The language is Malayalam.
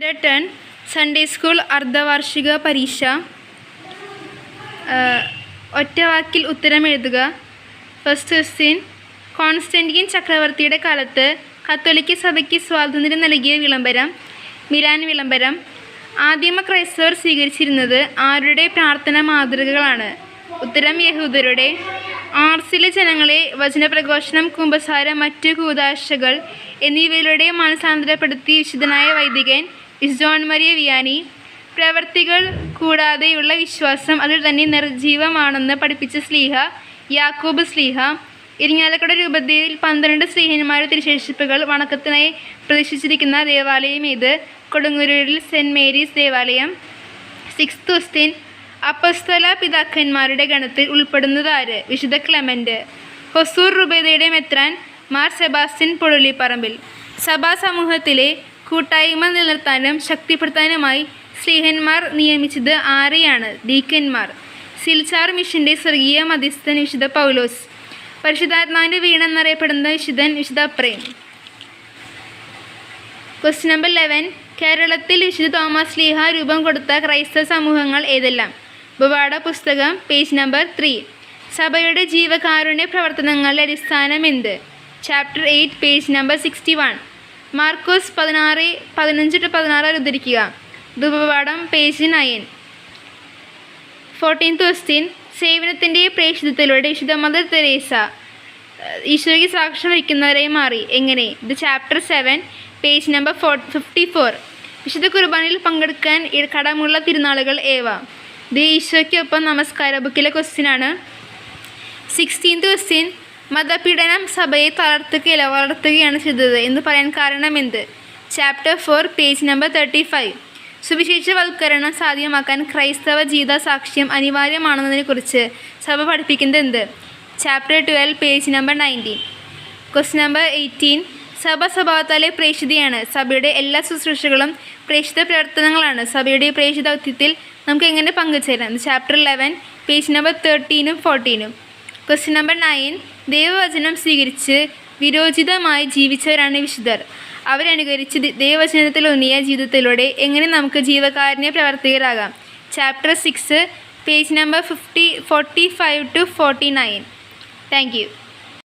10 സൺഡേ സ്കൂൾ അർദ്ധവാർഷിക പരീക്ഷ. ഒറ്റവാക്കിൽ ഉത്തരം എഴുതുക. First question. കോൺസ്റ്റന്റീൻ ചക്രവർത്തിയുടെ കാലത്ത് കത്തോലിക്ക സഭയ്ക്ക് സ്വാതന്ത്ര്യം നൽകിയ വിളംബരം. മിലാൻ വിളംബരം. ആദിമ ക്രൈസ്തവർ സ്വീകരിച്ചിരുന്നത് ആരുടെ പ്രാർത്ഥന മാതൃകകളാണ്? ഉത്തരം യഹൂദരുടെ. ആർസിലെ ജനങ്ങളെ വചനപ്രഘോഷണം, കുമ്പസാരം, മറ്റു കൂദാശകൾ എന്നിവയിലൂടെ മാനസാന്തരപ്പെടുത്തി വിശുദ്ധനായ വൈദികൻ ജോൺ മരിയ വിയാനി. പ്രവർത്തികൾ കൂടാതെയുള്ള വിശ്വാസം അതിൽ തന്നെ നിർജീവമാണെന്ന് പഠിപ്പിച്ച ശ്ലീഹ യാക്കോബ് ശ്ലീഹ. ഇരിങ്ങാലക്കുട രൂപതയിൽ 12 ശ്ലീഹന്മാരുടെ തിരുശേഷിപ്പുകൾ വണക്കത്തിനായി പ്രതിഷ്ഠിച്ചിരിക്കുന്ന ദേവാലയം ഏത്? കൊടുങ്ങല്ലൂരിൽ സെൻറ് മേരീസ് ദേവാലയം. Sixth question. അപ്പസ്തോല പിതാക്കന്മാരുടെ ഗണത്തിൽ ഉൾപ്പെടുന്നതാര്? വിശുദ്ധ ക്ലെമന്റ്. ഹൊസൂർ രൂപതയുടെ മെത്രാൻ മാർ സെബാസ്റ്റ്യൻ പൊഴുളിപ്പറമ്പിൽ. സഭാ സമൂഹത്തിലെ കൂട്ടായ്മ നിലനിർത്താനും ശക്തിപ്പെടുത്താനുമായി ശ്ലീഹന്മാർ നിയമിച്ചത് ആരെയാണ്? ഡീക്കന്മാർ. സിൽച്ചാർ മിഷന്റെ സ്വർഗീയ മധ്യസ്ഥൻ വിശുദ്ധ പൗലോസ്. പരിശുദ്ധാത്മാവിന്റെ വീണ എന്നറിയപ്പെടുന്ന വിശുദ്ധൻ വിശുദ്ധ അപ്രേം. Question number 11. കേരളത്തിൽ വിശുദ്ധ തോമസ് ശ്ലീഹ രൂപം കൊടുത്ത ക്രൈസ്തവ സമൂഹങ്ങൾ ഏതെല്ലാം? ഉപപാഠ പുസ്തകം, പേജ് നമ്പർ 3. സഭയുടെ ജീവകാരുണ്യ പ്രവർത്തനങ്ങളുടെ അടിസ്ഥാനം എന്ത്? Chapter 8, page number 61. മാർക്കോസ് 16:15-16 ഉദ്ധരിക്കുക. ധൂപപാഠം, പേജ് 9. 14th question. സേവനത്തിൻ്റെ പ്രേക്ഷിതത്തിലൂടെ വിശുദ്ധ മദർ തെരേസ ഈശോയ്ക്ക് സാക്ഷ്യം വഹിക്കുന്നവരായി മാറി. എങ്ങനെ? ഇത് ചാപ്റ്റർ 7, പേജ് നമ്പർ 54. വിശുദ്ധ കുർബാനയിൽ പങ്കെടുക്കാൻ കടമുള്ള തിരുനാളുകൾ ഏവ? ഇത് ഈശോയ്ക്കൊപ്പം നമസ്കാര ബുക്കിലെ ക്വസ്റ്റ്യനാണ്. 16th question. മതപീഡനം സഭയെ വളർത്തുകയാണ് ചെയ്തത് എന്ന് പറയാൻ കാരണം എന്ത്? Chapter 4, page number 35. സുവിശേഷവൽക്കരണം സാധ്യമാക്കാൻ ക്രൈസ്തവ ജീവിത സാക്ഷ്യം അനിവാര്യമാണെന്നതിനെക്കുറിച്ച് സഭ പഠിപ്പിക്കുന്നത് എന്ത്? Chapter 12, page number 19. Question number 18. സഭ സ്വഭാവത്താലെ പ്രേക്ഷിതയാണ്. സഭയുടെ എല്ലാ ശുശ്രൂഷകളും പ്രേക്ഷിത പ്രവർത്തനങ്ങളാണ്. സഭയുടെ പ്രേക്ഷിത ദൗത്യത്തിൽ നമുക്ക് എങ്ങനെ പങ്കുചേരാം? ചാപ്റ്റർ 11, പേജ് നമ്പർ 13-ഉം 14-ഉം. Question number 9. ദൈവവചനം സ്വീകരിച്ച് വിരോചിതമായി ജീവിച്ചവരാണ് വിശുദ്ധർ. അവരനുകരിച്ച് ദൈവവചനത്തിലൂന്നിയ ജീവിതത്തിലൂടെ എങ്ങനെ നമുക്ക് ജീവകാരുണ്യ പ്രവർത്തകരാകാം? Chapter 6, page number 45-49. Thank U.